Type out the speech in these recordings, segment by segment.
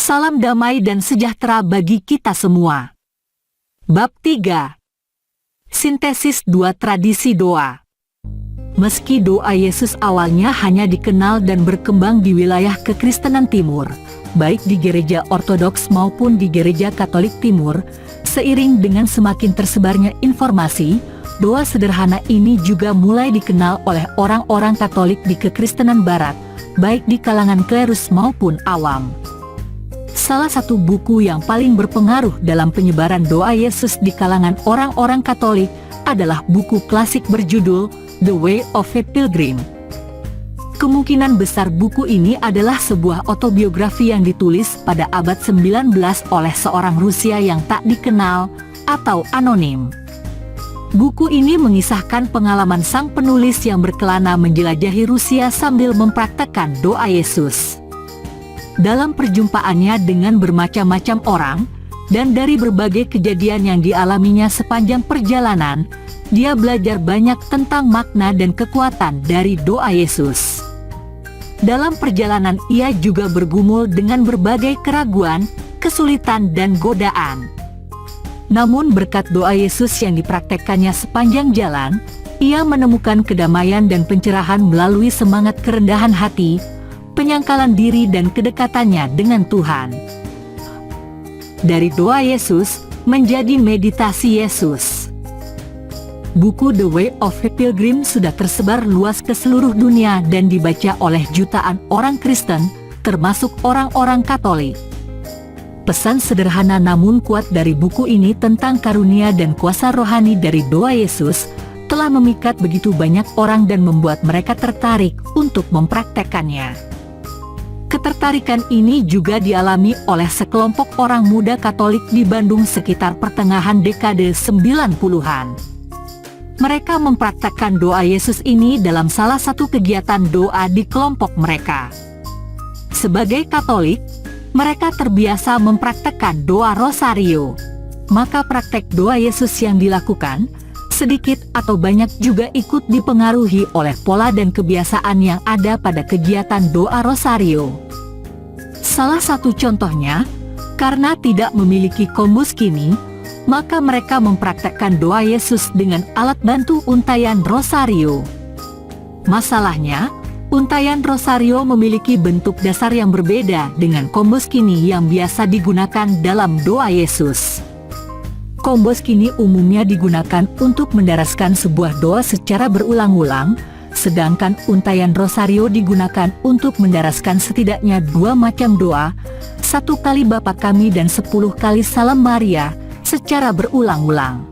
Salam damai dan sejahtera bagi kita semua. Bab 3. Sintesis 2 tradisi doa. Meski doa Yesus awalnya hanya dikenal dan berkembang di wilayah kekristenan timur, baik di gereja Ortodoks maupun di gereja Katolik Timur, seiring dengan semakin tersebarnya informasi, doa sederhana ini juga mulai dikenal oleh orang-orang Katolik di kekristenan Barat, baik di kalangan klerus maupun awam. Salah satu buku yang paling berpengaruh dalam penyebaran doa Yesus di kalangan orang-orang Katolik adalah buku klasik berjudul The Way of a Pilgrim. Kemungkinan besar buku ini adalah sebuah autobiografi yang ditulis pada abad 19 oleh seorang Rusia yang tak dikenal atau anonim. Buku ini mengisahkan pengalaman sang penulis yang berkelana menjelajahi Rusia sambil mempraktekkan doa Yesus. Dalam perjumpaannya dengan bermacam-macam orang, dan dari berbagai kejadian yang dialaminya sepanjang perjalanan, dia belajar banyak tentang makna dan kekuatan dari doa Yesus. Dalam perjalanan ia juga bergumul dengan berbagai keraguan, kesulitan dan godaan. Namun berkat doa Yesus yang dipraktekkannya sepanjang jalan, ia menemukan kedamaian dan pencerahan melalui semangat kerendahan hati, penyangkalan diri dan kedekatannya dengan Tuhan. Dari doa Yesus menjadi meditasi Yesus. Buku The Way of a Pilgrim sudah tersebar luas ke seluruh dunia dan dibaca oleh jutaan orang Kristen, termasuk orang-orang Katolik. Pesan sederhana namun kuat dari buku ini tentang karunia dan kuasa rohani dari doa Yesus telah memikat begitu banyak orang dan membuat mereka tertarik untuk mempraktekkannya. Ketertarikan ini juga dialami oleh sekelompok orang muda Katolik di Bandung sekitar pertengahan dekade 90-an. Mereka mempraktekkan doa Yesus ini dalam salah satu kegiatan doa di kelompok mereka. Sebagai Katolik, mereka terbiasa mempraktekkan doa rosario. Maka praktek doa Yesus yang dilakukan, sedikit atau banyak juga ikut dipengaruhi oleh pola dan kebiasaan yang ada pada kegiatan doa rosario. Salah satu contohnya, karena tidak memiliki kombus kini, maka mereka mempraktekkan doa Yesus dengan alat bantu untayan rosario. Masalahnya, untayan rosario memiliki bentuk dasar yang berbeda dengan kombus kini yang biasa digunakan dalam doa Yesus. Kombos kini umumnya digunakan untuk mendaraskan sebuah doa secara berulang-ulang, sedangkan untayan rosario digunakan untuk mendaraskan setidaknya 2 macam doa, 1 kali Bapa Kami dan 10 kali Salam Maria, secara berulang-ulang.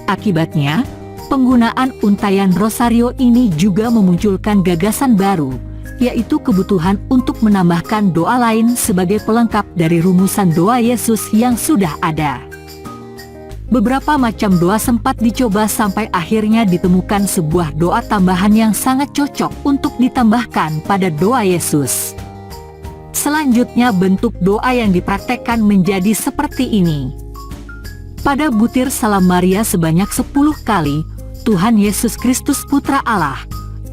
Akibatnya, penggunaan untayan rosario ini juga memunculkan gagasan baru, yaitu kebutuhan untuk menambahkan doa lain sebagai pelengkap dari rumusan doa Yesus yang sudah ada. Beberapa macam doa sempat dicoba sampai akhirnya ditemukan sebuah doa tambahan yang sangat cocok untuk ditambahkan pada doa Yesus. Selanjutnya bentuk doa yang dipraktekkan menjadi seperti ini. Pada butir Salam Maria sebanyak 10 kali, Tuhan Yesus Kristus Putra Allah,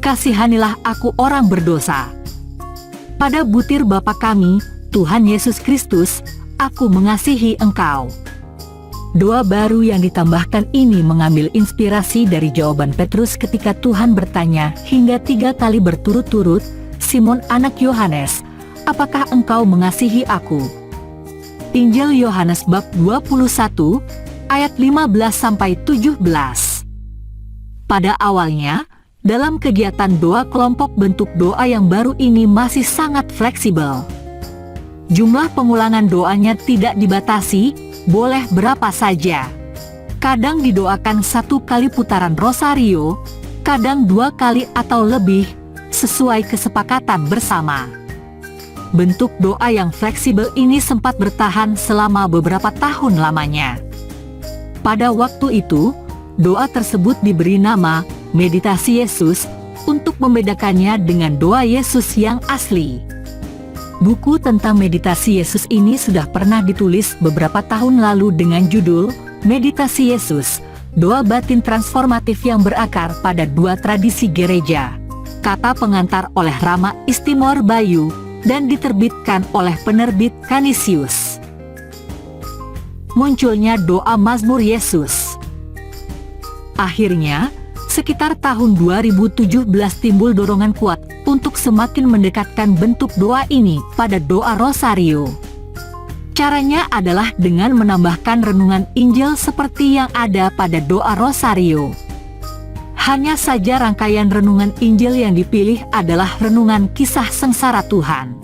kasihanilah aku orang berdosa. Pada butir Bapa Kami, Tuhan Yesus Kristus, aku mengasihi Engkau. Doa baru yang ditambahkan ini mengambil inspirasi dari jawaban Petrus ketika Tuhan bertanya hingga 3 kali berturut-turut, Simon anak Yohanes, apakah engkau mengasihi aku? Injil Yohanes bab 21, ayat 15-17. Pada awalnya, dalam kegiatan doa kelompok bentuk doa yang baru ini masih sangat fleksibel. Jumlah pengulangan doanya tidak dibatasi, boleh berapa saja. Kadang didoakan 1 kali putaran rosario, kadang 2 kali atau lebih, sesuai kesepakatan bersama. Bentuk doa yang fleksibel ini sempat bertahan selama beberapa tahun lamanya. Pada waktu itu, doa tersebut diberi nama meditasi Yesus untuk membedakannya dengan doa Yesus yang asli. Buku tentang meditasi Yesus ini sudah pernah ditulis beberapa tahun lalu dengan judul Meditasi Yesus, Doa Batin Transformatif yang berakar pada 2 tradisi gereja. Kata pengantar oleh Rama Istimor Bayu, dan diterbitkan oleh penerbit Canisius. Munculnya doa Mazmur Yesus. Akhirnya, sekitar tahun 2017 timbul dorongan kuat untuk semakin mendekatkan bentuk doa ini pada doa Rosario. Caranya adalah dengan menambahkan renungan Injil seperti yang ada pada doa Rosario. Hanya saja rangkaian renungan Injil yang dipilih adalah renungan kisah sengsara Tuhan.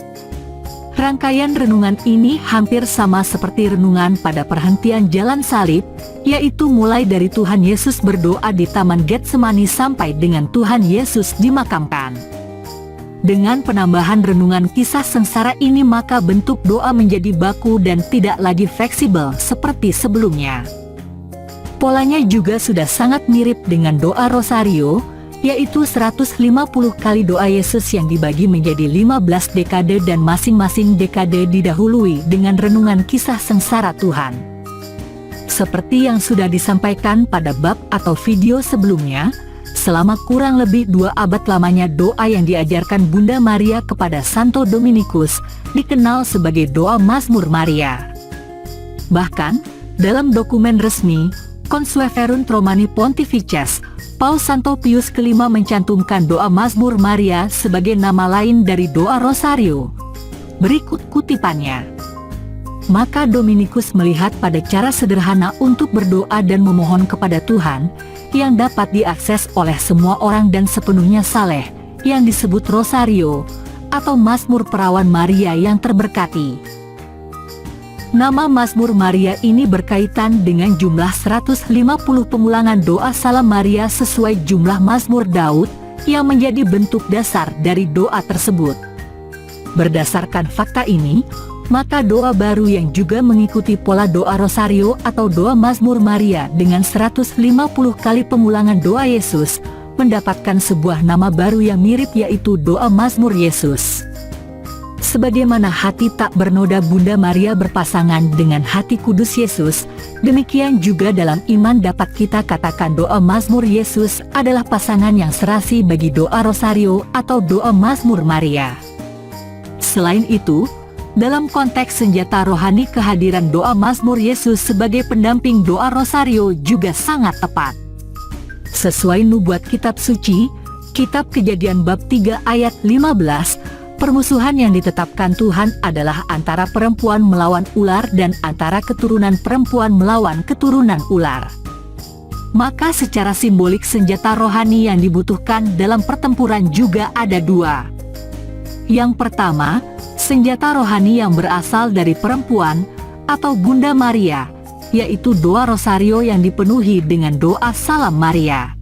Rangkaian renungan ini hampir sama seperti renungan pada perhentian jalan salib, yaitu mulai dari Tuhan Yesus berdoa di Taman Getsemani sampai dengan Tuhan Yesus dimakamkan. Dengan penambahan renungan kisah sengsara ini maka bentuk doa menjadi baku dan tidak lagi fleksibel seperti sebelumnya. Polanya juga sudah sangat mirip dengan doa Rosario, yaitu 150 kali doa Yesus yang dibagi menjadi 15 dekade dan masing-masing dekade didahului dengan renungan kisah sengsara Tuhan. Seperti yang sudah disampaikan pada bab atau video sebelumnya, selama kurang lebih 2 abad lamanya doa yang diajarkan Bunda Maria kepada Santo Dominikus dikenal sebagai doa Mazmur Maria. Bahkan, dalam dokumen resmi, Consueverunt Romani Pontifices, Paus Santo Pius kelima mencantumkan doa Mazmur Maria sebagai nama lain dari doa Rosario. Berikut kutipannya. Maka Dominikus melihat pada cara sederhana untuk berdoa dan memohon kepada Tuhan, yang dapat diakses oleh semua orang dan sepenuhnya saleh, yang disebut Rosario, atau Mazmur Perawan Maria yang terberkati. Nama Mazmur Maria ini berkaitan dengan jumlah 150 pengulangan doa Salam Maria sesuai jumlah Mazmur Daud yang menjadi bentuk dasar dari doa tersebut. Berdasarkan fakta ini, maka doa baru yang juga mengikuti pola doa Rosario atau doa Mazmur Maria dengan 150 kali pengulangan doa Yesus mendapatkan sebuah nama baru yang mirip yaitu doa Mazmur Yesus. Sebagaimana hati tak bernoda Bunda Maria berpasangan dengan hati kudus Yesus, demikian juga dalam iman dapat kita katakan doa Mazmur Yesus adalah pasangan yang serasi bagi doa Rosario atau doa Mazmur Maria. Selain itu, dalam konteks senjata rohani kehadiran doa Mazmur Yesus sebagai pendamping doa Rosario juga sangat tepat. Sesuai nubuat kitab suci, kitab Kejadian bab 3 ayat 15, permusuhan yang ditetapkan Tuhan adalah antara perempuan melawan ular dan antara keturunan perempuan melawan keturunan ular. Maka secara simbolik senjata rohani yang dibutuhkan dalam pertempuran juga ada 2. Yang pertama, senjata rohani yang berasal dari perempuan atau Bunda Maria, yaitu doa Rosario yang dipenuhi dengan doa Salam Maria.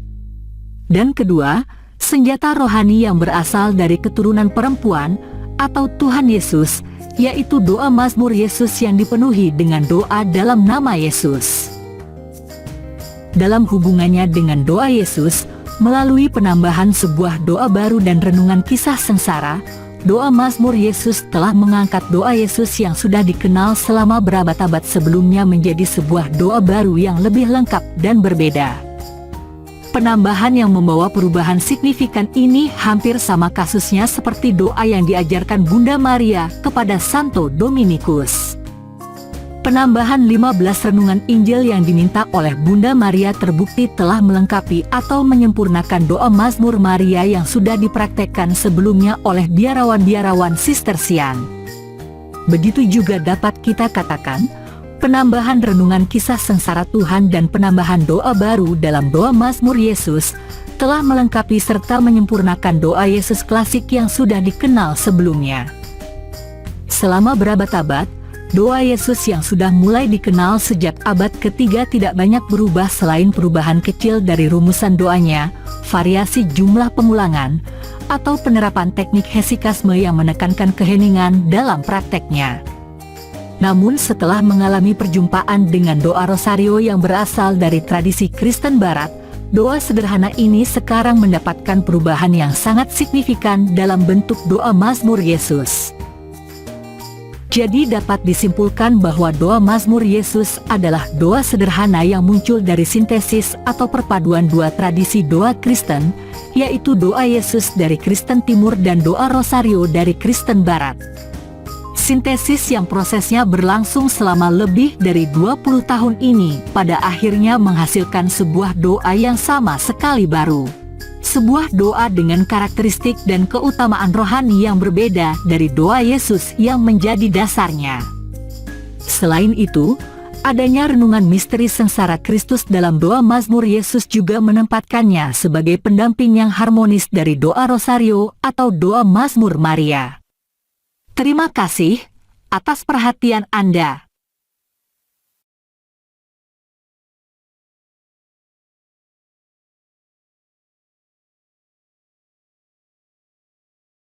Dan kedua, senjata rohani yang berasal dari keturunan perempuan atau Tuhan Yesus, yaitu doa Mazmur Yesus yang dipenuhi dengan doa dalam nama Yesus. Dalam hubungannya dengan doa Yesus, melalui penambahan sebuah doa baru dan renungan kisah sengsara, doa Mazmur Yesus telah mengangkat doa Yesus yang sudah dikenal selama berabad-abad sebelumnya menjadi sebuah doa baru yang lebih lengkap dan berbeda. Penambahan yang membawa perubahan signifikan ini hampir sama kasusnya seperti doa yang diajarkan Bunda Maria kepada Santo Dominikus. Penambahan 15 renungan Injil yang diminta oleh Bunda Maria terbukti telah melengkapi atau menyempurnakan doa Mazmur Maria yang sudah dipraktekkan sebelumnya oleh biarawan-biarawan Sistersian. Begitu juga dapat kita katakan, penambahan renungan kisah sengsara Tuhan dan penambahan doa baru dalam doa Mazmur Yesus telah melengkapi serta menyempurnakan doa Yesus klasik yang sudah dikenal sebelumnya. Selama berabad-abad, doa Yesus yang sudah mulai dikenal sejak abad ketiga tidak banyak berubah selain perubahan kecil dari rumusan doanya, variasi jumlah pengulangan, atau penerapan teknik hesikasme yang menekankan keheningan dalam prakteknya. Namun setelah mengalami perjumpaan dengan doa Rosario yang berasal dari tradisi Kristen Barat, doa sederhana ini sekarang mendapatkan perubahan yang sangat signifikan dalam bentuk doa Mazmur Yesus. Jadi dapat disimpulkan bahwa doa Mazmur Yesus adalah doa sederhana yang muncul dari sintesis atau perpaduan dua tradisi doa Kristen, yaitu doa Yesus dari Kristen Timur dan doa Rosario dari Kristen Barat. Sintesis yang prosesnya berlangsung selama lebih dari 20 tahun ini pada akhirnya menghasilkan sebuah doa yang sama sekali baru. Sebuah doa dengan karakteristik dan keutamaan rohani yang berbeda dari doa Yesus yang menjadi dasarnya. Selain itu, adanya renungan misteri sengsara Kristus dalam doa Mazmur Yesus juga menempatkannya sebagai pendamping yang harmonis dari doa Rosario atau doa Mazmur Maria. Terima kasih atas perhatian Anda.